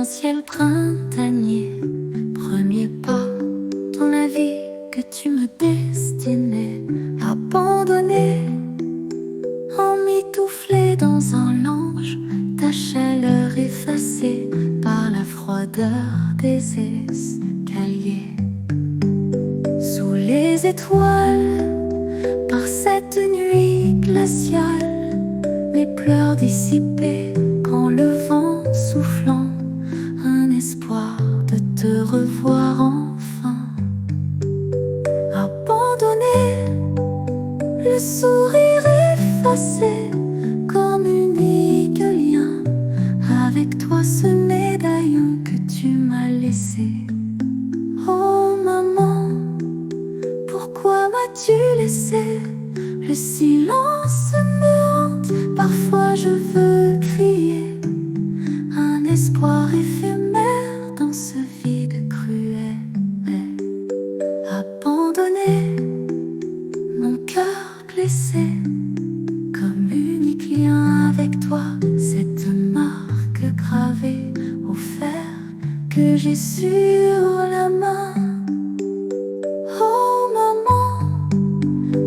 un ciel printanier. Premier pas dans la vie que tu me destinais. Abandonné, emmitouflé dans un lange, ta chaleur effacée par la froideur des escaliers. Sous les étoiles, par cette nuit glaciale, mes pleurs dissipés quand le vent soufflant, un espoir de te revoir enfin. Abandonné, le sourire effacé comme unique lien avec toi, ce médaillon que tu m'as laissé. Oh maman, pourquoi m'as-tu laissé? Le silence me hante, parfois je veux crier. Un espoir éphémère dans ce vide cruel. Abandonné, mon cœur blessé, comme unique lien avec toi, cette marque gravée au fer que j'ai sur la main. Oh maman,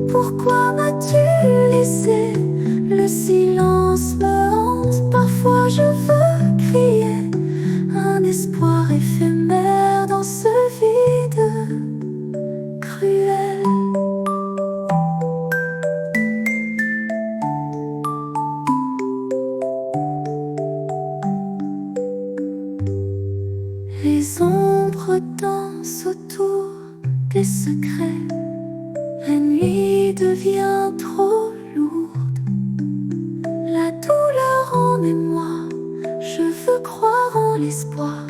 pourquoi m'as-tu laissé? Le silence me hante, parfois je veux crier. Un espoir éphémère dans ce vide cruel. Les ombres dansent autour des secrets. La nuit devient trop lourde. La douleur en mémoire, je veux croire en l'espoir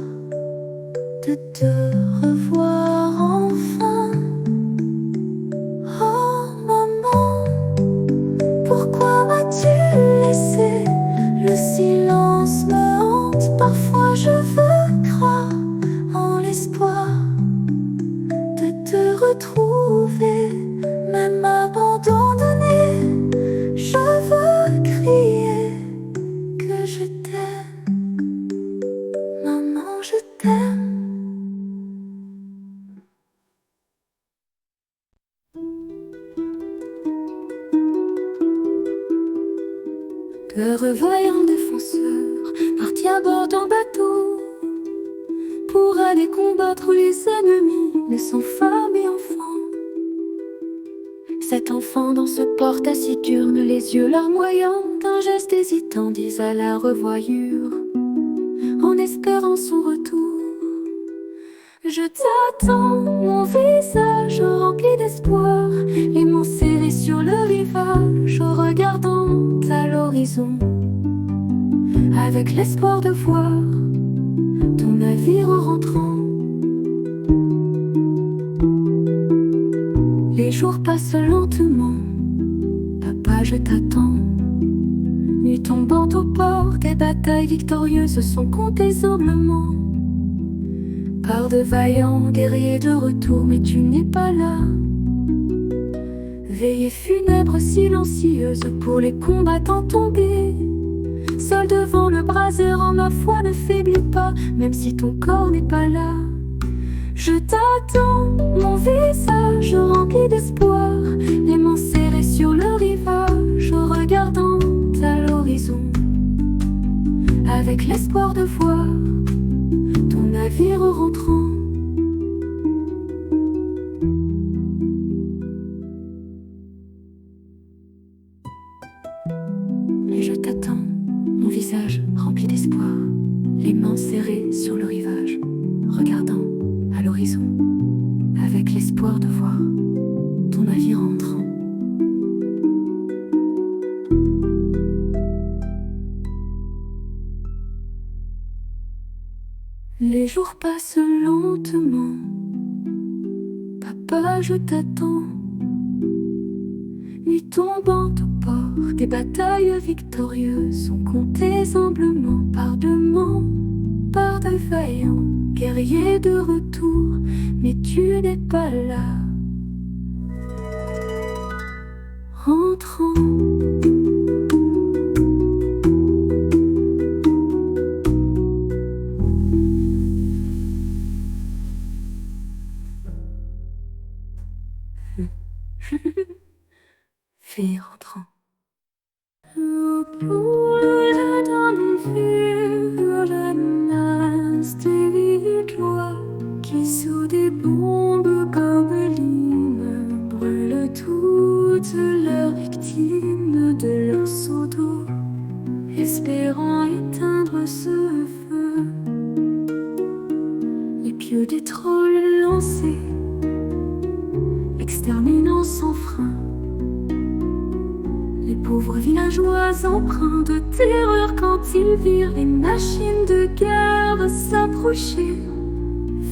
de te revoir enfin. Oh maman, pourquoi m'as-tu laissé? Le silence me hante, parfois je veux croire en l'espoir de te retrouver, même abandonné. Je veux crier que je t'aime, maman, je t'aime. De revoyants défenseurs partis à bord d'un bateau pour aller combattre les ennemis, laissant femmes et enfants. Cet enfant dans ce port taciturne, les yeux larmoyants, d'un geste hésitant disent à la revoyure, en espérant son retour. Je t'attends, mon visage rempli d'espoir, les mains serrées sur le rivage, regardant à l'horizon, avec l'espoir de voir ton navire en rentrant. Les jours passent lentement, papa, je t'attends. Nuit tombant au port, des batailles victorieuses sont comptées humblement par de vaillants guerriers de retour, mais tu n'es pas là. Veillée funèbre silencieuse pour les combattants tombés, seul devant le brasero, ma foi ne faiblit pas, même si ton corps n'est pas là. Je t'attends, mon visage rempli d'espoir, les mains serrées sur le rivage, regardant à l'horizon, avec l'espoir de voir ton navire rentrant. Et je t'attends, mon visage rempli d'espoir, les mains serrées sur le rivage, regardant à l'horizon, avec l'espoir de voir ton navire entrant. Les jours passent lentement, papa, je t'attends. Nuit tombant au port, des batailles victorieuses sont comptées humblement par de vaillants guerriers de retour, mais tu n'es pas là. Rentrant. Fille rentrant. Oppure dans le menace des villageois qui sous des bombes gobelines brûlent toutes leurs victimes de leur seau d'eau, espérant éteindre ce feu. Les pieux des trolls lancés, exterminant sans frein les pauvres villageois empreints de terreur quand ils virent les machines de guerre s'approcher.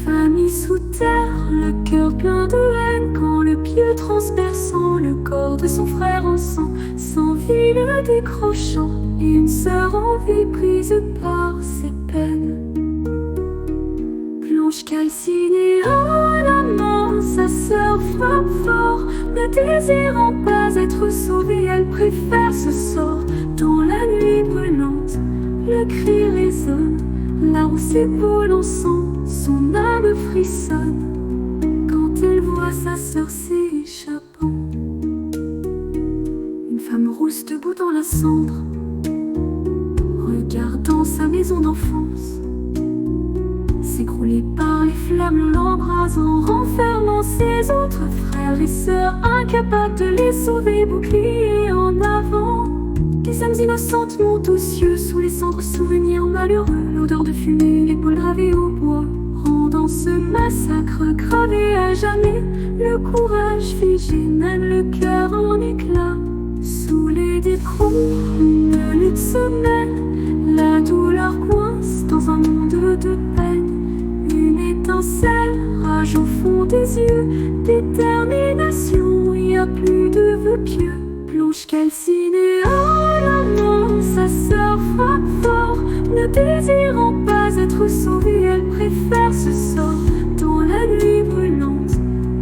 Famille sous terre, le cœur plein de haine, quand le pieu transperçant le corps de son frère en sang s'envit le décrochant, et une sœur en vie prise par ses peines. Blanche calcinée en amant, sa sœur frappe fort, ne désirant pas être sauvée, elle préfère ce sort. Dans la nuit brûlante, le cri résonne, la rousse épaule en sang, son âme frissonne quand elle voit sa sœur s'échappant. Une femme rousse debout dans la cendre, regardant sa maison d'enfance s'écrouler par les flammes, l'embrasant, renfermant ses autres frères et sœurs, incapables de les sauver, boucliers en avant. Des âmes innocentes montent aux cieux sous les cendres, souvenirs malheureux, l'odeur de fumée, les poils gravés au bois, rendant ce massacre gravé à jamais. Le courage figé, même le cœur en éclats, sous les décombres, une lutte se mène, la douleur coince dans un monde de peine. Une étincelle, rage au fond des yeux, détermination, y a plus de vœux pieux. Blanche calcinée en amant, sa sœur frappe fort, ne désirant pas être sauvée, elle préfère ce sort. Dans la nuit brûlante,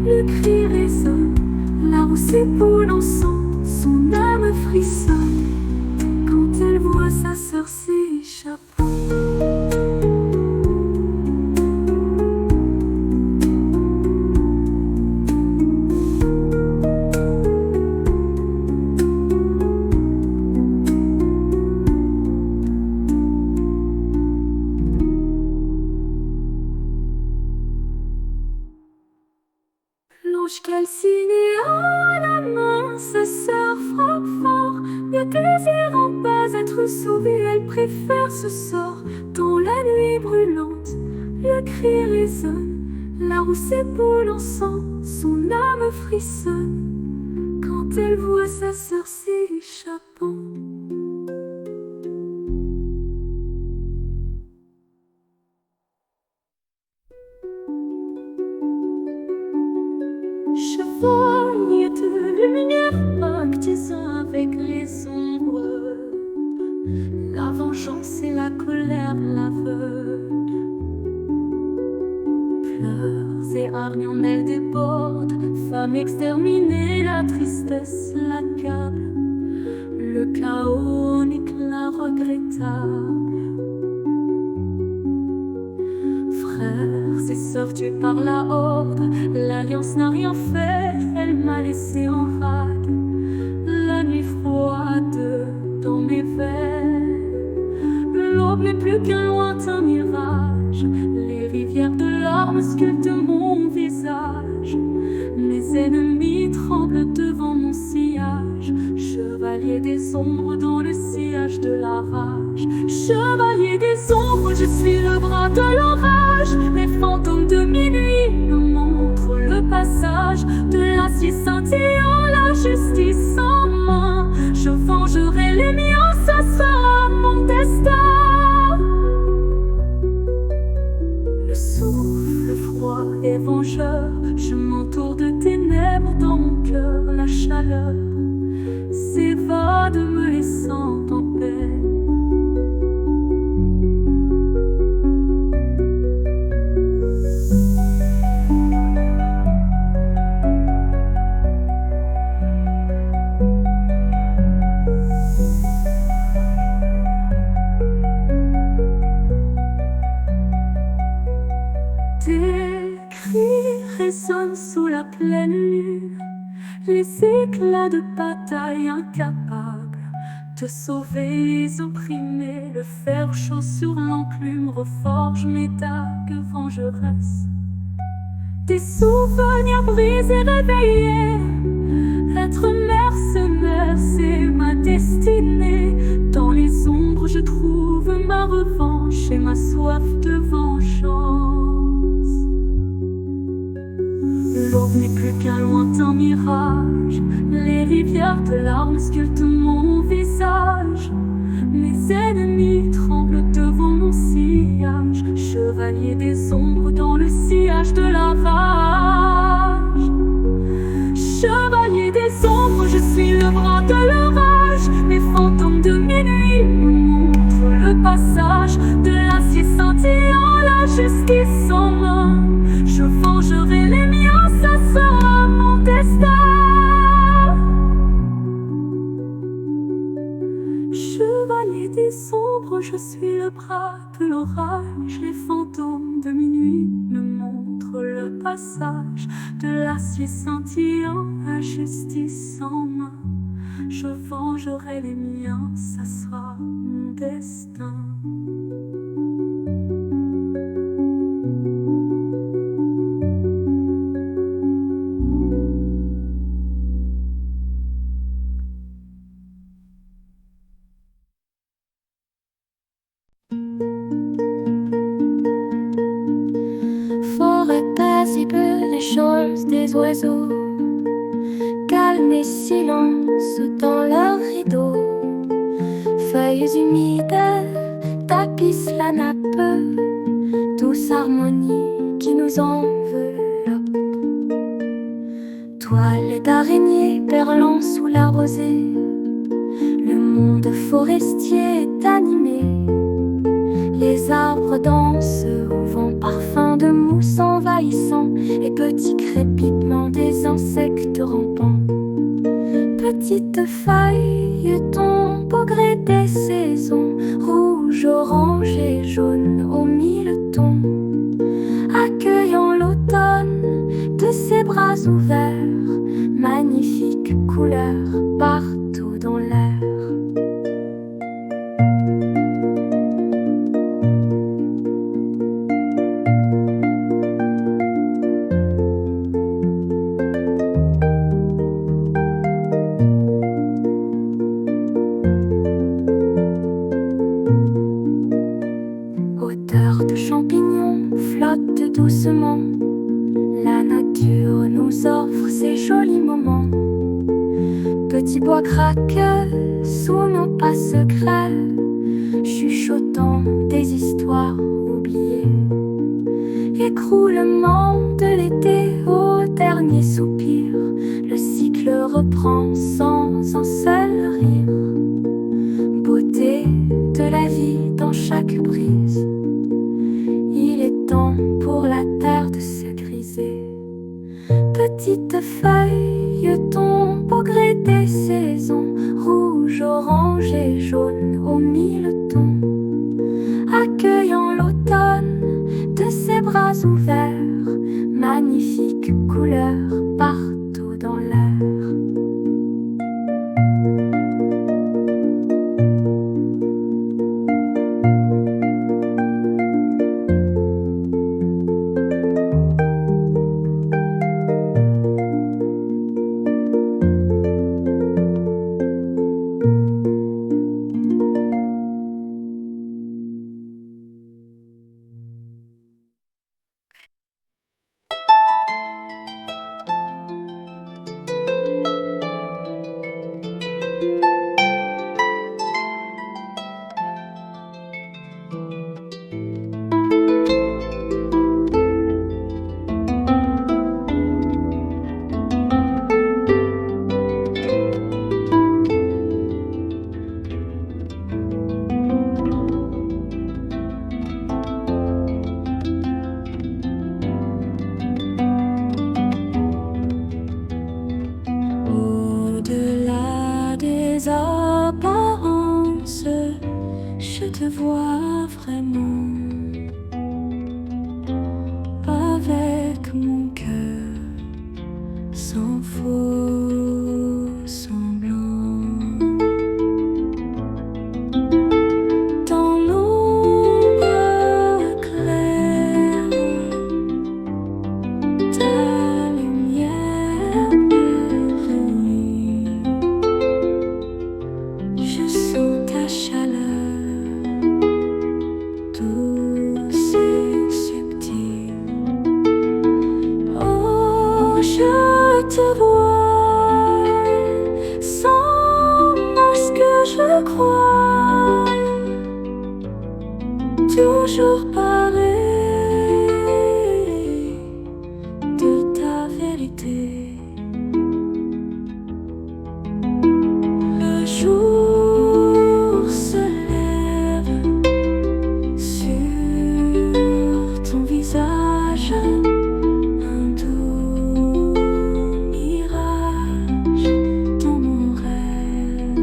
le cri résonne, la rousse épaule en sang, son âme frissonne quand elle voit sa sœur s'échappant. Blanche calcinée en la main, sa sœur frappe fort, ne désirant pas être sauvée, elle préfère ce sort. Dans la nuit brûlante, le cri résonne, la rousse épaule en sang, son âme frissonne quand elle voit sa sœur s'échappant. Chevagne de lumière, pactisant avec les ombres, la vengeance et la colère l'aveuglent. Fleurs et hargnes en elles débordent, femme exterminée, la tristesse l'accable, le chaos en éclat regrettable. Frères et sœurs tués par la horde, l'alliance n'a rien fait, elle m'a laissé en rade. La nuit froide dans mes veines, l'aube n'est plus qu'un lointain mirage. Les rivières de larmes sculptent mon visage, mes ennemis tremblent devant mon sillage. Chevalier des ombres dans le sillage de la rage, chevalier des ombres, je suis le bras de l'orage. Les fantômes de minuit me montrent le passage de l'acier scintillant, la justice en main. Je vengerai les miens, ça sera mon destin. Le souffle froid et vengeur, je m'entoure de ténèbres dans mon cœur. La chaleur s'évade me laissant en paix. Des cris résonnent sous la pleine lune, Les éclats de bataille incapables de sauver les opprimés. Le fer chaud sur l'enclume reforge mes dagues vengeresses. Des souvenirs brisés réveillés. Être mercenaire, c'est ma destinée. Dans les ombres, je trouve ma revanche et ma soif de vengeance. L'aube n'est plus qu'un lointain mirage. Les rivières de larmes sculptent mon visage. Mes ennemis tremblent devant mon sillage. Chevalier des ombres dans le sillage de la rage. Chevalier des ombres, je suis le bras de l'orage. Les fantômes de minuit me montrent le passage de l'acier scintillant, la justice en main. Je vengerai les miens, ça sera mon destin. Chevalier des ombres, je suis le bras de l'orage. Les fantômes de minuit me montrent le passage de l'acier scintillant, la justice en main. Je vengerai les miens, ça sera mon destin. Forêt paisible, les chants des oiseaux, calme et silence dans leurs rideaux. Feuilles humides tapissent la nappe, douce harmonie qui nous enveloppe. Toiles d'araignées perlant sous la rosée, le monde forestier est animé. Les arbres dansent au vent, parfum de mousse envahissant, et petits crépitements des insectes rampants. Petites feuilles tombent au gré des saisons, rouge, orange et jaune aux mille tons, accueillant l'automne de ses bras ouverts. Magnifique couleur partout dans l'air. Odeur de champignons flotte doucement. La nature nous offre ces jolis moments. Petits bois craquent sous nos pas secrets, chuchotant des histoires oubliées. Écroulement de l'été au dernier soupir, le cycle reprend sans un seul rire. Beauté de la vie dans chaque brise, il est temps pour la terre de se griser. Petites feuilles tombent au gré des saisons, rouge, orange et jaune aux mille tons, accueillant l'automne de ses bras ouverts. Magnifique couleur partout dans l'air. apparences, je te vois vraiment. Avec mon cœur sans faux. je te vois, sans masque je crois, toujours pareil de ta vérité. Le jour se lève sur ton visage, un doux mirage dans mon rêve.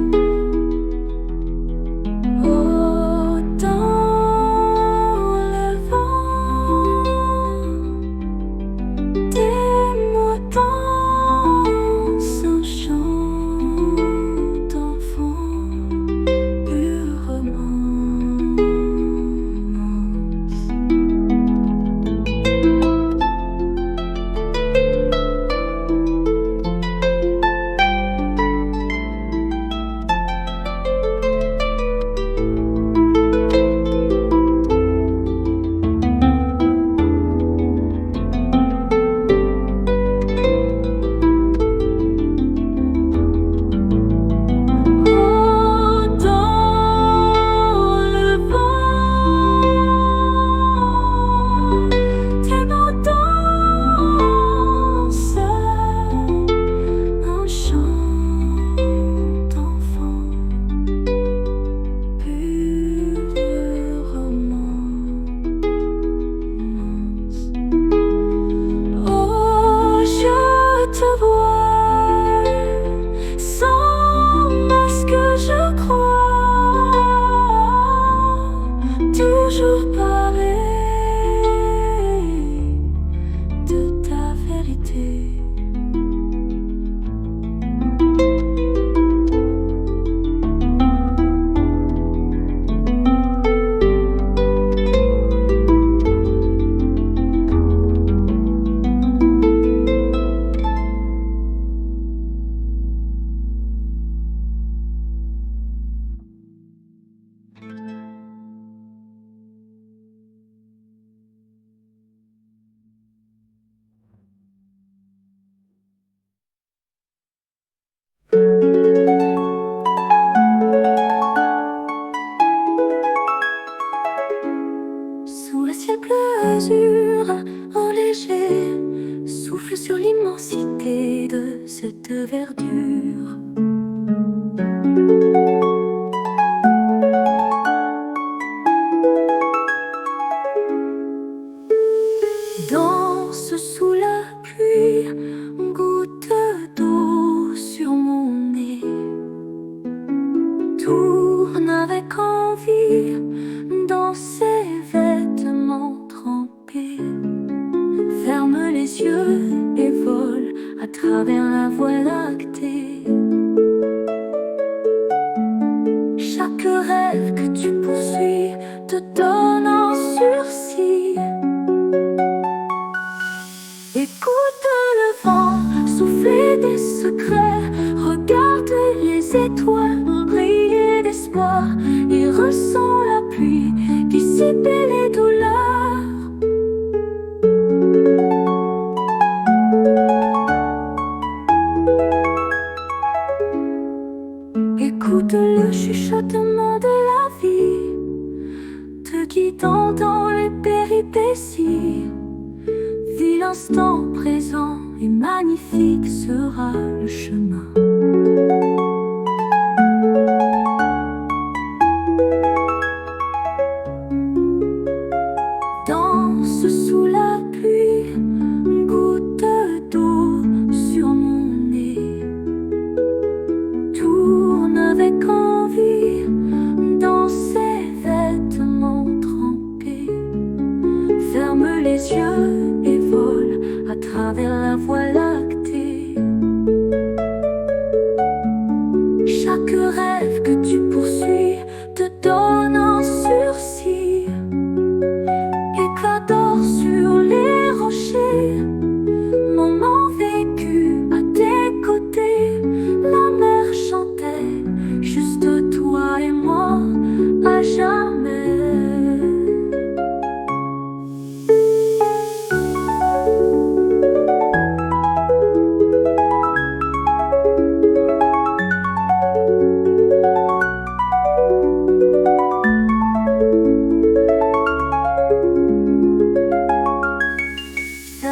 Oh, dans le vent, tes mots dansent un chant d'enfant, pure romance. Oh, dans le vent, tes mots dansent un chant d'enfant, pure romance. Oh, je te vois, sans masque je crois, toujours pareil de ta vérité. Sous le ciel bleu azur, un léger souffle sur l'immensité de cette verdure. Danse sous la pluie, goutte d'eau sur mon nez. Tourne avec envie dans ses vêtements trempés. Ferme les yeux et vole à travers la voie lactée. Chaque rêve que tu poursuis te donne un sursis. Écoute le vent souffler des secrets, regarde les étoiles briller d'espoir et ressens la pluie dissiper les douleurs. Écoute le chuchotement de la vie, te guidant dans les péripéties. Vis l'instant présent et magnifique sera le chemin. Danse sous la pluie, goutte d'eau sur mon nez. Tourne avec envie dans ses vêtements trempés. Ferme les yeux et vole à travers la voie lactée.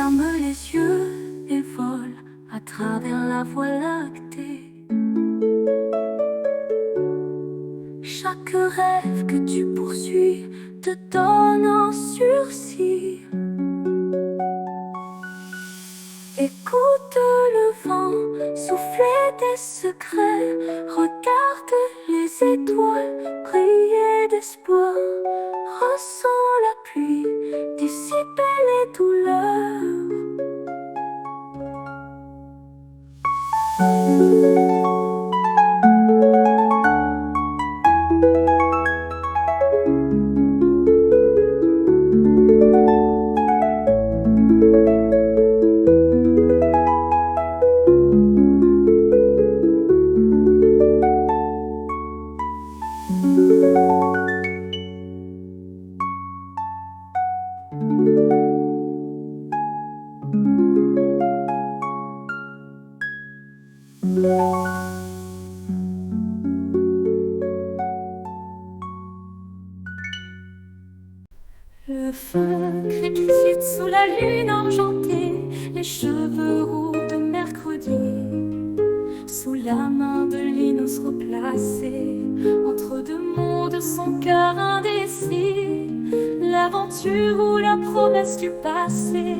ferme les yeux et vole à travers la voie lactée. Chaque rêve que tu poursuis te donne un sursis. Écoute le vent souffler des secrets, regarde les étoiles briller d'espoir, ressens la pluie dissiper les douleurs. Le feu crépite sous la lune argentée, les cheveux roux de mercredi. Sous la main de Linus replacée, entre deux mondes, son cœur indécis. L'aventure ou la promesse du passé,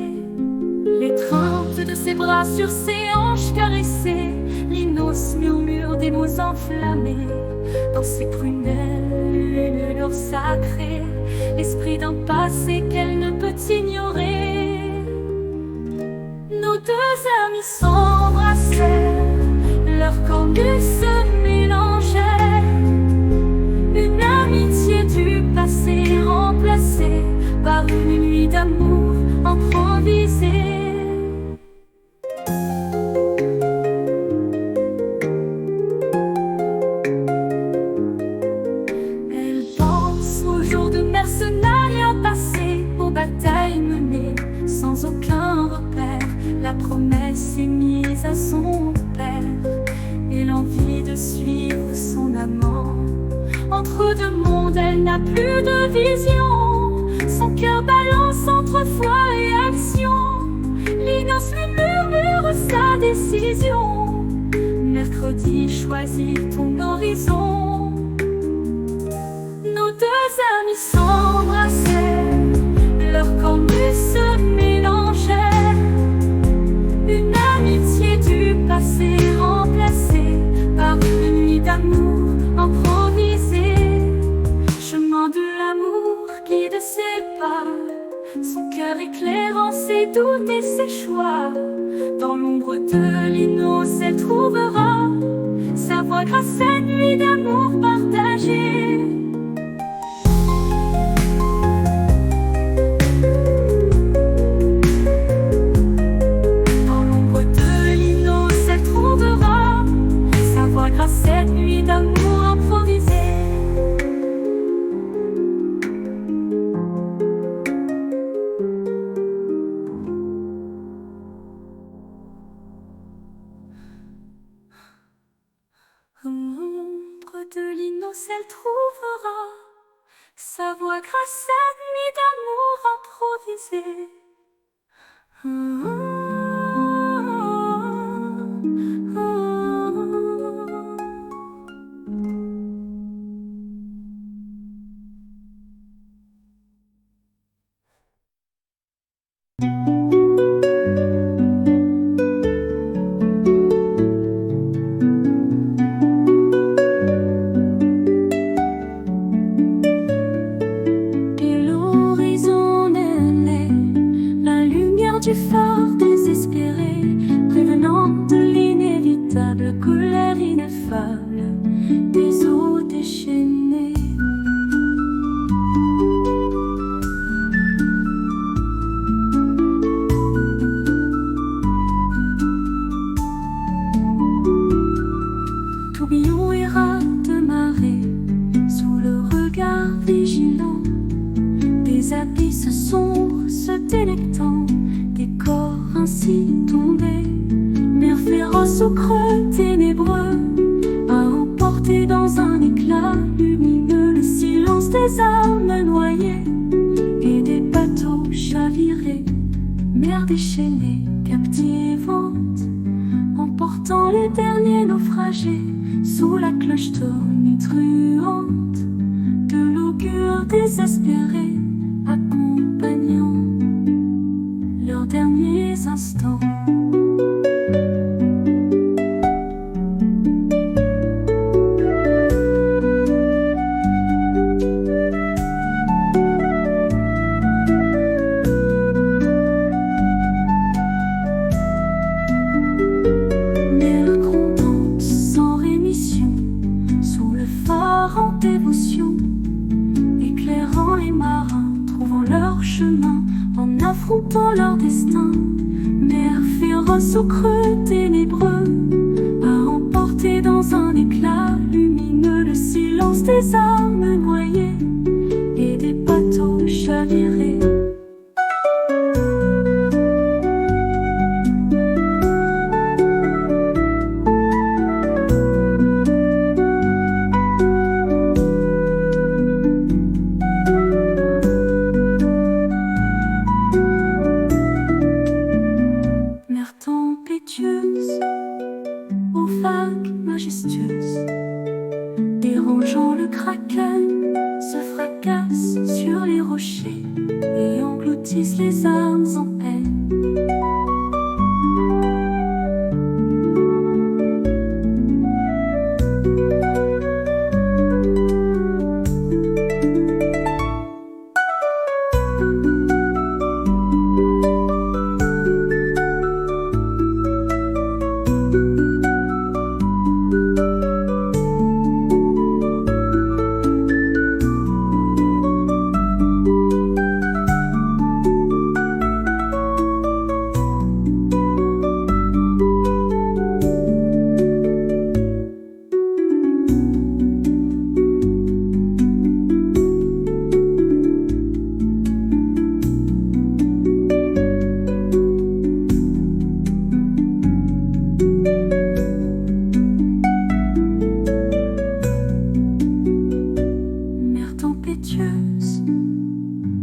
l'étreinte de ses bras sur ses hanches caressées. Linus murmure des mots enflammés, dans ses prunelles une lueur sacrée, l'esprit d'un passé qu'elle ne peut ignorer. Nos deux amis s'embrassèrent, leurs corps nus se mélangeaient. Une amitié du passé remplacée par une nuit d'amour improvisée. Elle pense aux jours de mercenariat passés, aux batailles menées sans aucun repère. La promesse est mise à son père et l'envie de suivre son amant. Entre deux mondes, elle n'a plus de vision. Son cœur balance entre foi et action. Linus lui murmure sa décision. Mercredi, choisis ton horizon. Nos deux amis s'embrassèrent, leurs corps nus se mélangeaient. Une amitié du passé remplacée par une nuit d'amour improvisée. Chemin de l'amour guide ses pas, son cœur éclairant ses doutes et ses choix. Dans l'ombre de Linus, elle trouvera sa voie grâce à une nuit d'amour partagée. Dans l'ombre de Linus, elle trouvera sa voie grâce à une nuit d'amour improvisée. L'ombre de Linus, elle trouvera sa voie grâce à une nuit d'amour improvisée. Du phare désespéré, prévenant de l'inévitable colère ineffable des eaux déchaînées. Tourbillon et rats de marée, sous le regard vigilant des abysses sombres se délectant des corps ainsi tombés, mer féroce au creux ténébreux, à emporter dans un éclat lumineux le silence des âmes noyées et des bateaux chavirés. Mer déchaînée, captivante, emportant les derniers naufragés sous la cloche tonitruante de l'augure désespéré, accompagnant leurs derniers instants. Dévotion, éclairant les marins, trouvant leur chemin en affrontant leur destin. Mer féroce au creux ténébreux, à emporter dans un éclat lumineux le silence des âmes noyées et des bateaux chavirés. Aux vagues majestueuses, dérangeant le kraken, se fracassent sur les rochers et engloutissent les âmes en peine.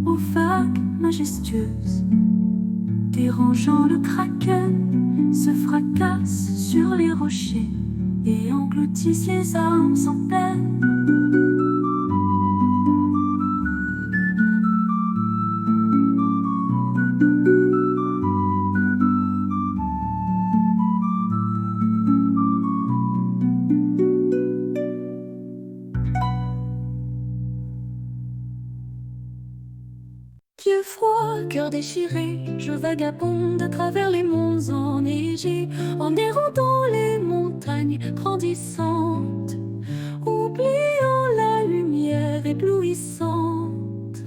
Aux vagues majestueuses, dérangeant le kraken, se fracassent sur les rochers et engloutissent les âmes en peine. Pieds froids, cœur déchiré, je vagabonde à travers les monts enneigés, en errant dans les montagnes grandissantes, oubliant la lumière éblouissante.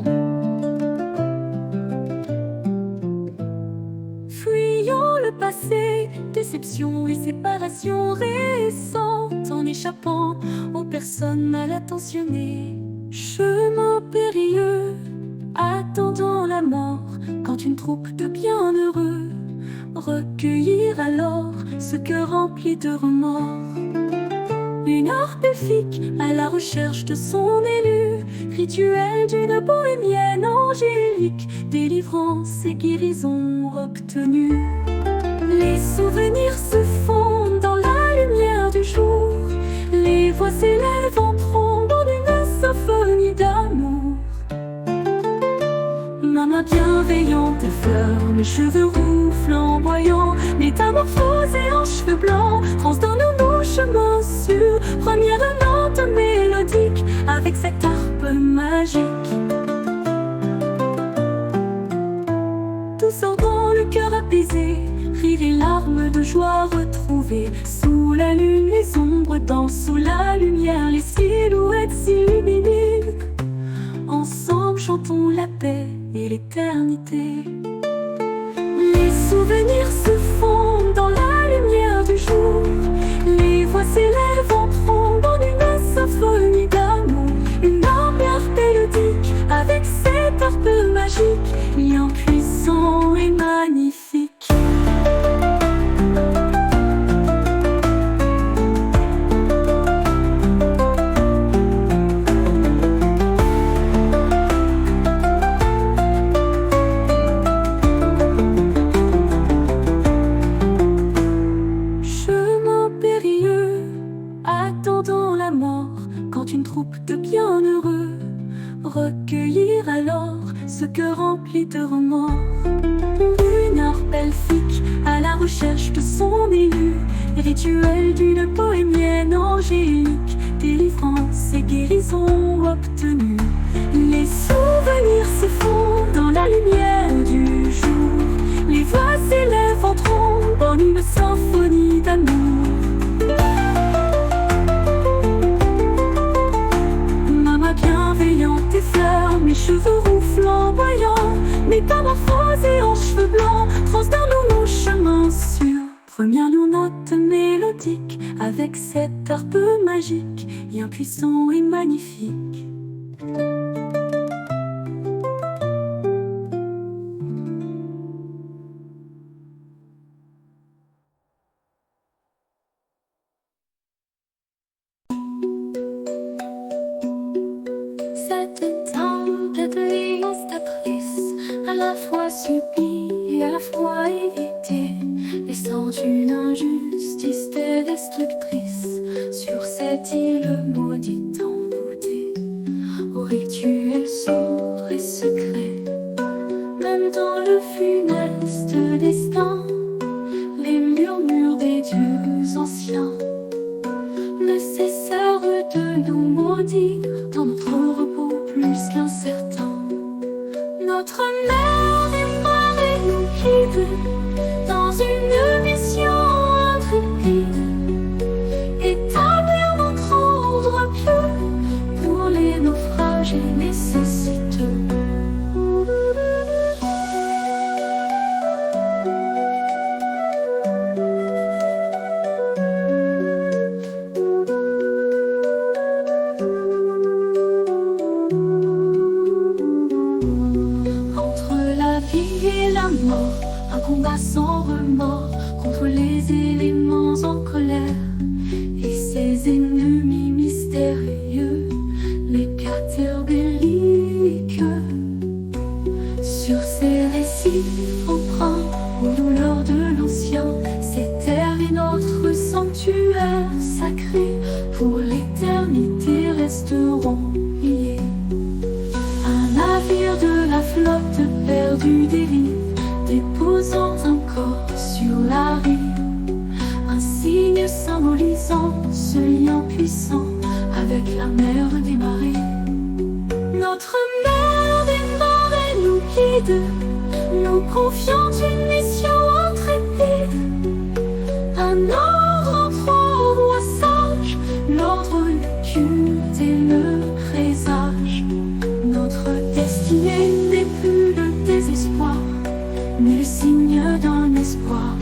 Fuyant le passé, déception et séparation récentes, en échappant aux personnes mal attentionnées. Chemin périlleux, attendant la mort, quand une troupe de bienheureux recueillir alors ce cœur rempli de remords. Une harpe épique à la recherche de son élu, rituel d'une bohémienne angélique, délivrance et guérison obtenue. Les souvenirs se fondent dans la lumière du jour, les voix s'élèvent en trombant d'une symphonie d'amour. Ma main bienveillante effleure mes cheveux roux flamboyants, métamorphosés en cheveux blancs, transdonnons nos chemins sûrs. Première note mélodique avec cette harpe magique. Douceur dans le cœur apaisé, rire et larmes de joie retrouvées. Sous la lune les ombres dansent, sous la lumière les silhouettes s'illuminent. Ensemble chantons la paix et l'éternité. Les souvenirs se fondent dans la lumière du jour, les voix s'élèvent en trombant d'une symphonie d'amour. Une harpe mélodique avec cette harpe magique, lien puissant et magnifique. rituel d'une bohémienne angélique, délivrance et guérison obtenue. Les souvenirs se font dans la lumière du jour. Les voix s'élèvent en trombe en une symphonie d'amour. Ma main bienveillante effleure mes cheveux roux flamboyants, métamorphosés en cheveux blancs, transdonnent nos chemins sûrs. Première note mélodique avec cette harpe magique, bien puissant et magnifique. Cette tempête dévastatrice, à la fois subie et à la fois évitée, descend une injustice destructrice sur cette île maudite envoûtée aux rituels sourds et secrets. Même dans le funeste destin, les murmures des dieux anciens ne cessèrent de nous maudire dans notre repos plus qu'incertain. Notre mère des marées nous guide dans une mission intrépide, établir notre ordre pieux pour les naufrages et nécessiteux. Un combat sans remords contre les éléments en colère et ses ennemis mystérieux, les capteurs belliques. Sur ces récits emprunts aux douleurs de l'ancien, cette terre est notre sanctuaire sacré. Pour l'éternité resteront liés. Un navire de la flotte perdue dérive, déposant un corps sur la rive, un signe symbolisant ce lien puissant avec la mer des marées. Notre mère des marées nous guide, nous confiant une mission intrépide, un ordre en trois rois sages, l'ordre, le culte et le présage. Notre destinée n'est plus le désespoir, mais le signe d'un espoir.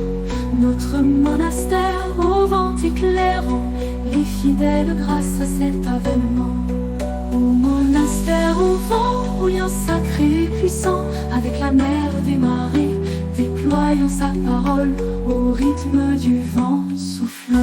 Notre monastère au vent éclairant les fidèles grâce à cet avènement. Au monastère au vent, au lien sacré et puissant avec la mer des marées, déployant sa parole au rythme du vent soufflant.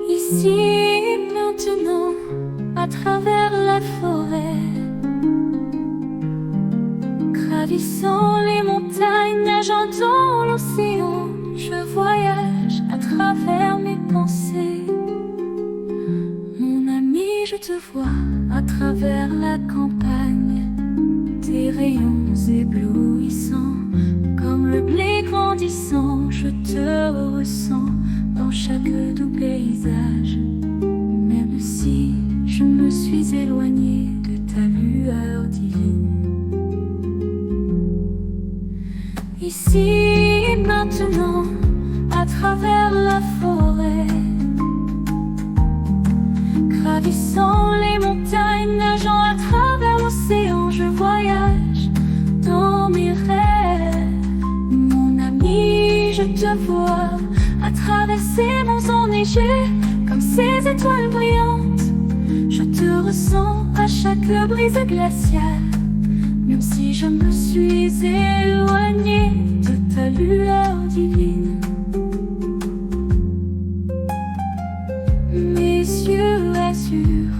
Ici maintenant, à travers la forêt, gravissant les montagnes, nageant dans l'océan, je voyage à travers mes pensées. Mon ami, je te vois à travers la campagne, tes rayons éblouissants, comme le blé grandissant, je te ressens dans chaque doux paysage. Même si je me suis éloignée de ta lueur divine, ici et maintenant, à travers la forêt, gravissant les montagnes, nageant à travers l'océan, je voyage dans mes rêves. Mon ami, je te vois à travers ces monts enneigés, comme ces étoiles brillantes. Je te ressens à chaque brise glaciale, même si je me suis éloignée de ta lueur divine. Mes yeux azur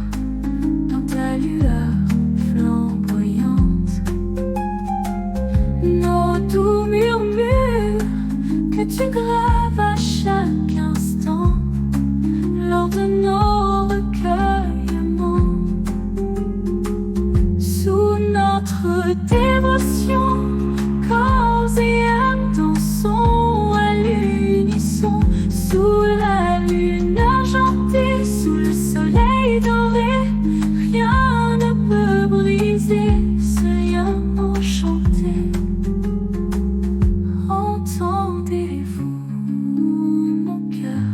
dans ta lueur flamboyante, nos doux murmures que tu graves à chaque instant lors de nos recueillements. Sous notre dévotion, corps et âme dansons à l'unisson. Sous la lune argentée, sous le soleil doré, rien ne peut briser ce lien enchanté. Entendez-vous mon cœur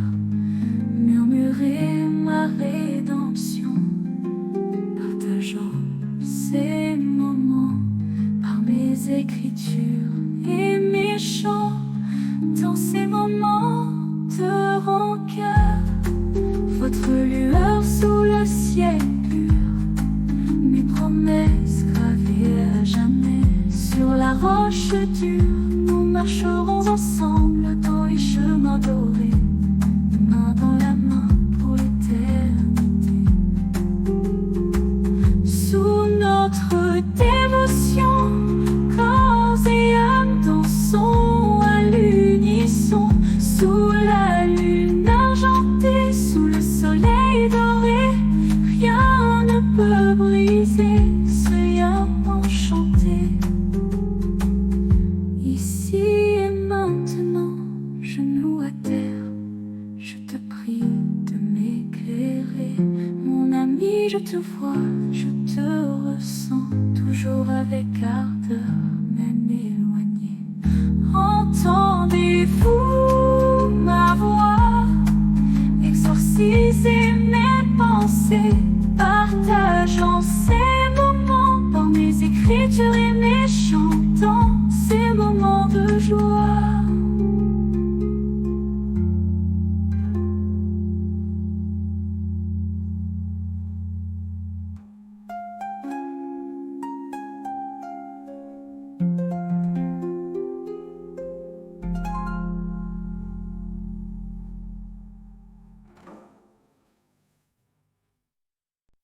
murmurer ma rédemption, partageant ces moments par mes écritures et mes chants. Dans ces moments de rancœur, votre lueur sous le ciel pur, mes promesses gravées à jamais sur la roche dure. Nous marcherons ensemble dans les chemins dorés, main dans la main pour l'éternité. Sous notre dévotion, corps et âme dansons à l'unisson. Sous la lune argentée, sous le soleil doré, rien ne peut briser ce lien enchanté. Ici et maintenant, genoux à terre, je te prie de m'éclairer. Mon ami, je te vois, je te ressens, toujours avec ardeur, même éloigné. Entendez-vous ma voix, exorcisez mes pensées, partageant ces moments par mes écritures et mes chants, dans ces moments de joie.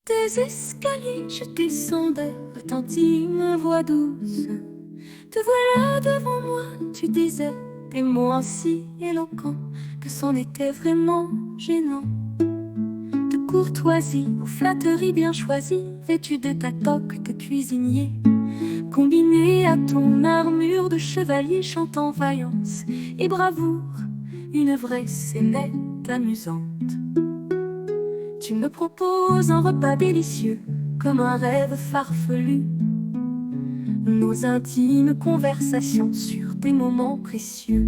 Des escaliers, je descendais, retentit ma voix douce. Te voilà devant moi, tu disais des mots si éloquents que c'en était vraiment gênant. De courtoisie aux flatteries bien choisies, vêtue de ta toque de cuisinier, combinée à ton armure de chevalier, chantant vaillance et bravoure, une vraie scénette amusante. Tu me proposes un repas délicieux, comme un rêve farfelu. Nos intimes conversations sur des moments précieux.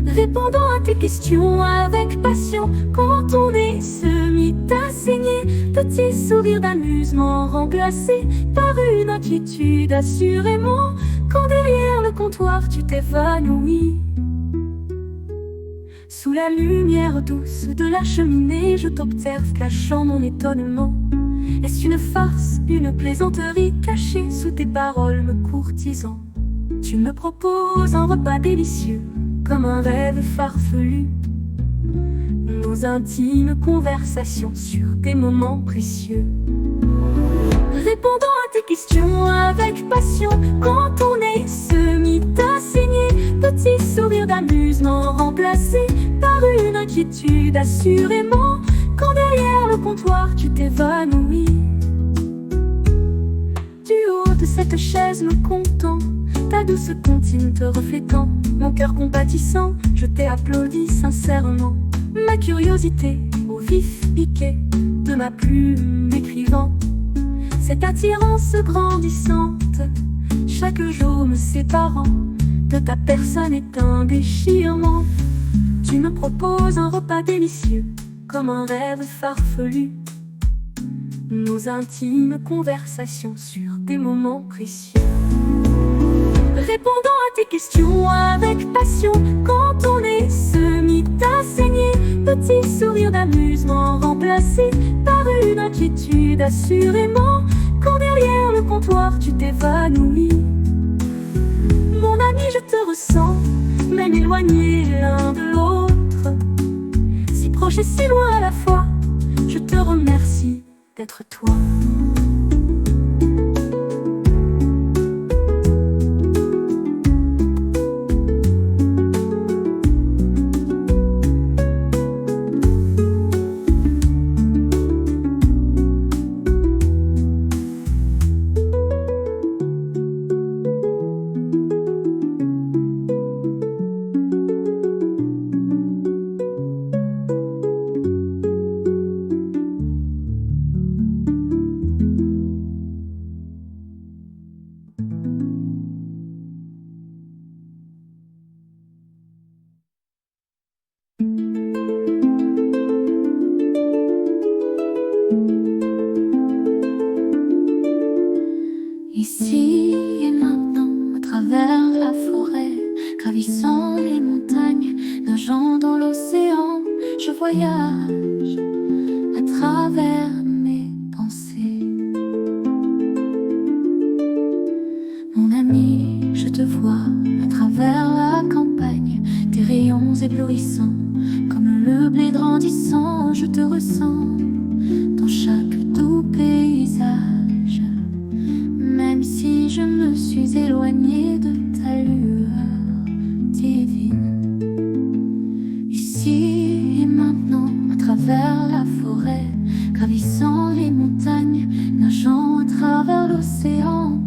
Répondant à tes questions avec passion, quand ton nez se mit à saigner, petit sourire d'amusement remplacé par une inquiétude assurément, quand derrière le comptoir tu t'évanouis. Sous la lumière douce de la cheminée, je t'observe cachant mon étonnement. Est-ce une farce, une plaisanterie cachée sous tes paroles me courtisant? Tu me proposes un repas délicieux, comme un rêve farfelu. Nos intimes conversations sur des moments précieux. Répondant à tes questions avec passion, quand ton nez se mit à saigner, petit sourire d'amusement remplacé par une inquiétude assurément, quand derrière le comptoir tu t'évanouis. Du haut de cette chaise me content, ta douce comptine te reflétant, mon cœur compatissant, je t'ai applaudi sincèrement. Ma curiosité au vif piqué de ma plume écrivant, cette attirance grandissante, chaque jour me séparant de ta personne est un déchirement. Tu me proposes un repas délicieux, comme un rêve farfelu. Nos intimes conversations sur des moments précieux. Répondant à tes questions avec passion, quand ton nez se petit sourire d'amusement remplacé par une inquiétude assurément, quand derrière le comptoir tu t'évanouis. Mon ami, je te ressens, même éloignés l'un de l'autre, si proche et si loin à la fois. Je te remercie d'être toi. Ici et maintenant, à travers la forêt, gravissant les montagnes, nageant dans l'océan, je voyage à travers mes pensées. Mon ami, je te vois à travers la campagne, tes rayons éblouissants, comme le blé grandissant, je te ressens dans chaque doux paysage. Même si je me suis éloignée de ta lueur divine. Ici et maintenant, à travers la forêt, gravissant les montagnes, nageant à travers l'océan,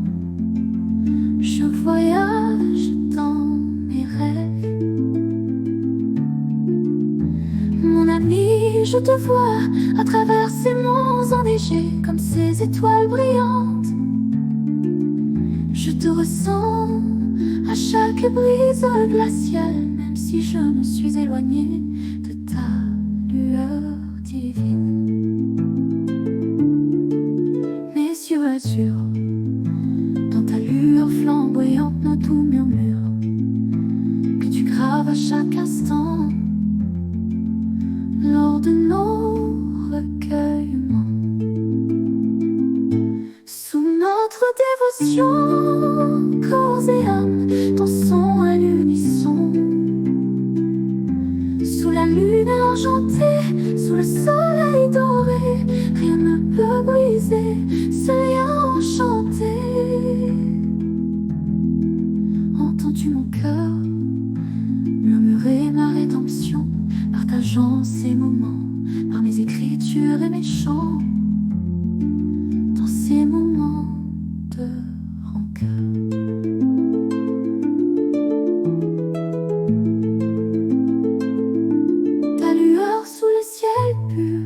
je voyage dans mes rêves. Mon ami, je te vois à travers ces monts enneigés, comme ces étoiles brillantes. Je te ressens à chaque brise glaciale, même si je me suis éloignée de ta lueur divine. Mes yeux azurs, dans ta lueur flamboyante, nos doux murmures que tu graves à chaque instant lors de nos recueillements. Sous notre dévotion, corps et âme dansons à l'unisson. Sous la lune argentée, sous le soleil doré, rien ne peut briser ce lien enchanté. Entends-tu mon cœur murmurer ma rédemption, partageant ces moments par mes écritures et mes chants, dans ces moments de rancœur. Ta lueur sous le ciel pur,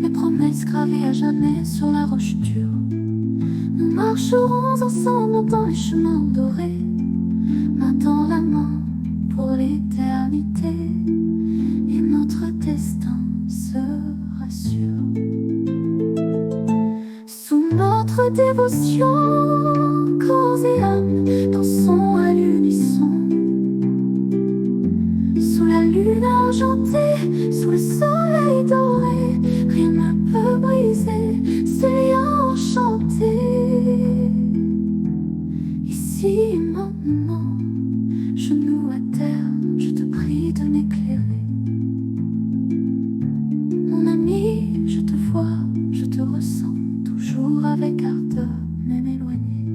mes promesses gravées à jamais sur la roche dure. Nous marcherons ensemble dans les chemins dorés, main dans la main pour l'éternité, et notre destin sera sûr. Sous notre dévotion, corps et âme dansons à l'unisson. Sous la lune argentée, sous le soleil doré, rien ne peut briser ces liens enchantés. Ici et maintenant, genoux à terre, je te prie de m'éclairer. Mon ami, je te vois, je te ressens, toujours avec ardeur, même éloigné.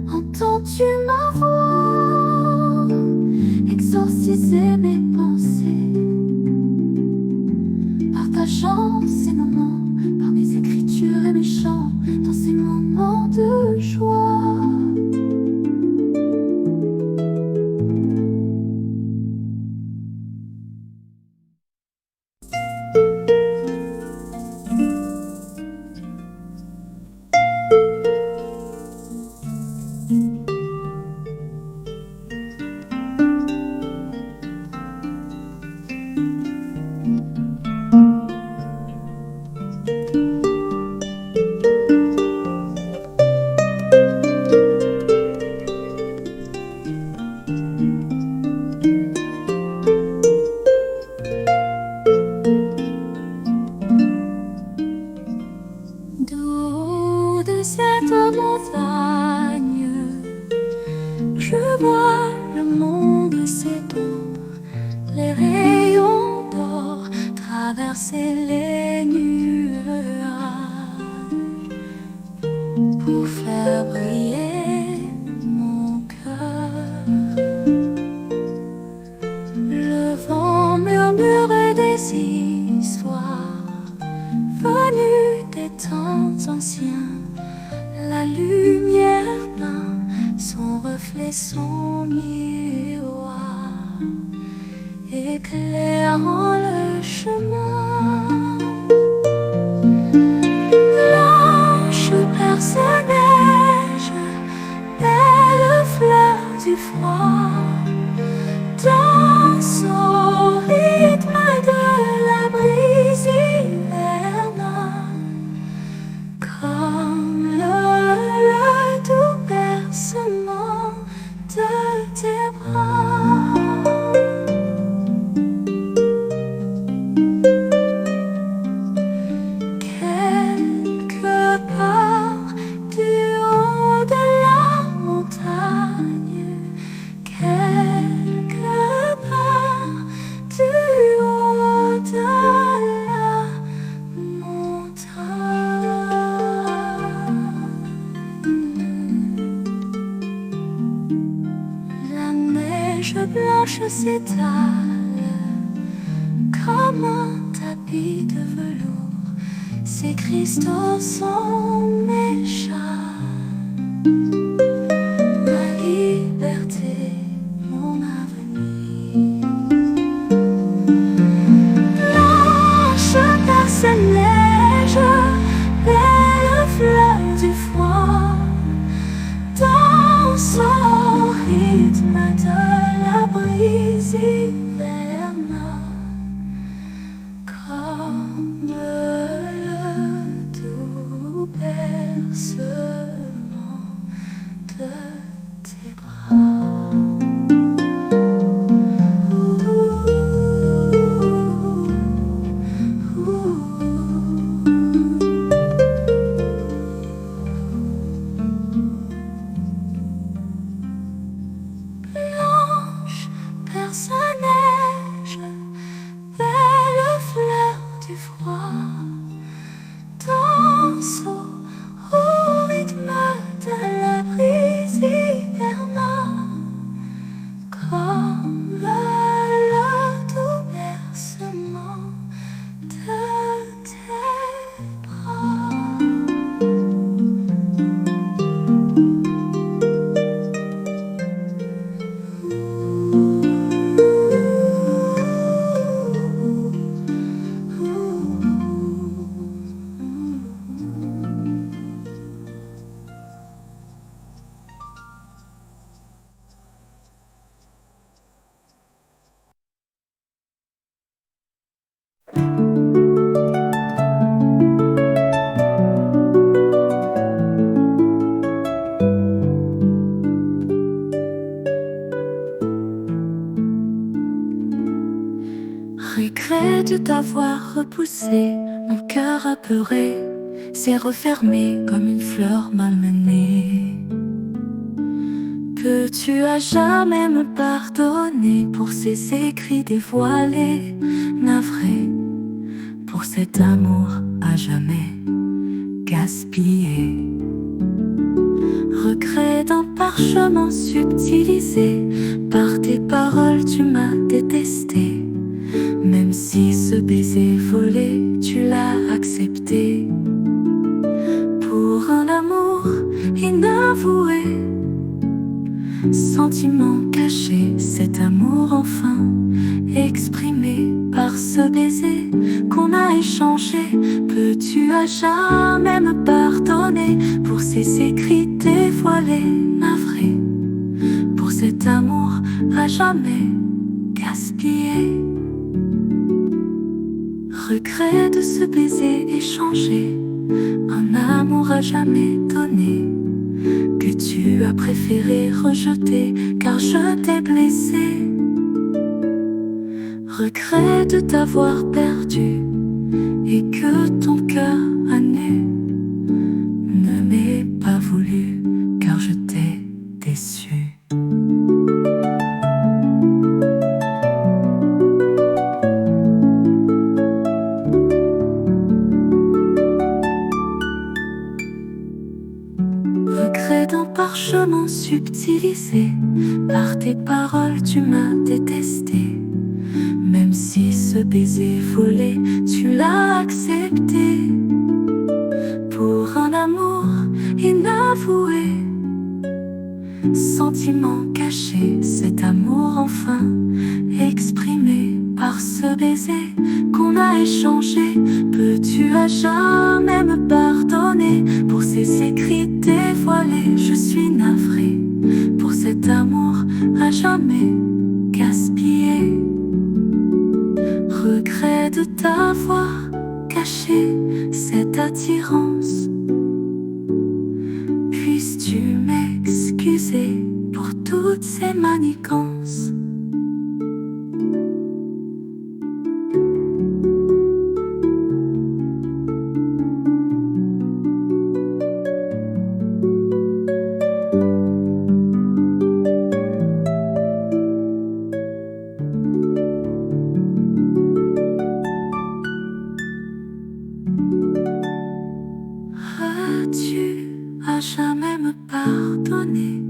Entends-tu ma voix exorciser mes pensées, partageant ces moments par mes écritures et mes chants, dans ces moments de joie. Je vois le monde s'étendre, les rayons d'or traverser les nuages pour faire briller mon cœur. Le vent murmure des histoires venues des temps anciens. La lumière peint son reflet, son miroir, éclairant le chemin. L'ange perce la neige, belle fleur du froid, danse au rythme de la brise hivernale, comme le doux bercement de tes bras. Quelque part du haut de la montagne, quelque part du haut de la montagne, la neige blanche s'étale comme un tapis de velours. Ces cristaux sont mes chats, ma liberté, mon avenir. Blanche perce la neige, belle fleur du froid, danse au rythme de la brise hivernale, comme le doux bercement de tes bras. Blanche perce la neige, belle fleur du froid, danse au rythme de la brise hivernale, comme le doux bercement de tes bras. Regret de t'avoir repoussé, mon cœur apeuré s'est refermé comme une fleur malmenée. Peux-tu à jamais me pardonner pour ces écrits dévoilés, navrés pour cet amour à jamais gaspillé? Regret d'un parchemin subtilisé, par tes paroles tu m'as détesté. Même si ce baiser volé, tu l'as accepté. Pour un amour inavoué, sentiment caché, cet amour enfin exprimé par ce baiser qu'on a échangé. Peux-tu à jamais me pardonner pour ces écrits dévoilés, navrés pour cet amour à jamais gaspillé? Regret de ce baiser échangé, un amour à jamais donné, que tu as préféré rejeter car je t'ai blessé. Regret de t'avoir perdu et que ton cœur à nu ne m'ait pas voulu car je t'ai déçu. subtilisé. Par tes paroles, tu m'as détesté. Même si ce baiser volé, tu l'as accepté. Pour un amour inavoué, sentiment caché, cet amour enfin exprimé par ce baiser qu'on a échangé. Peux-tu à jamais me pardonner pour ces écrits dévoilés? Je suis navrée pour cet amour à jamais gaspillé. Regret de t'avoir caché cette attirance. Puisses-tu m'excuser pour toutes ces manigances? Vas-tu à jamais me pardonner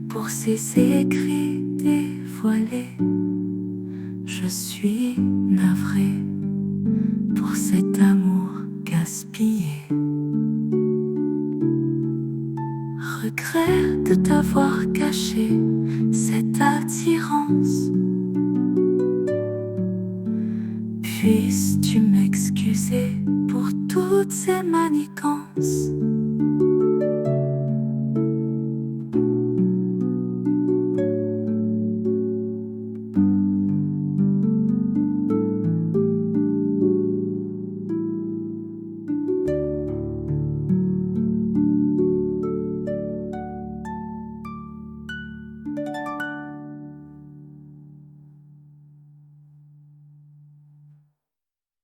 pour ces écrits dévoilés? Je suis navrée pour cet amour gaspillé. Regret de t'avoir caché cette attirance. Puisses-tu m'excuser pour toutes ces manigances?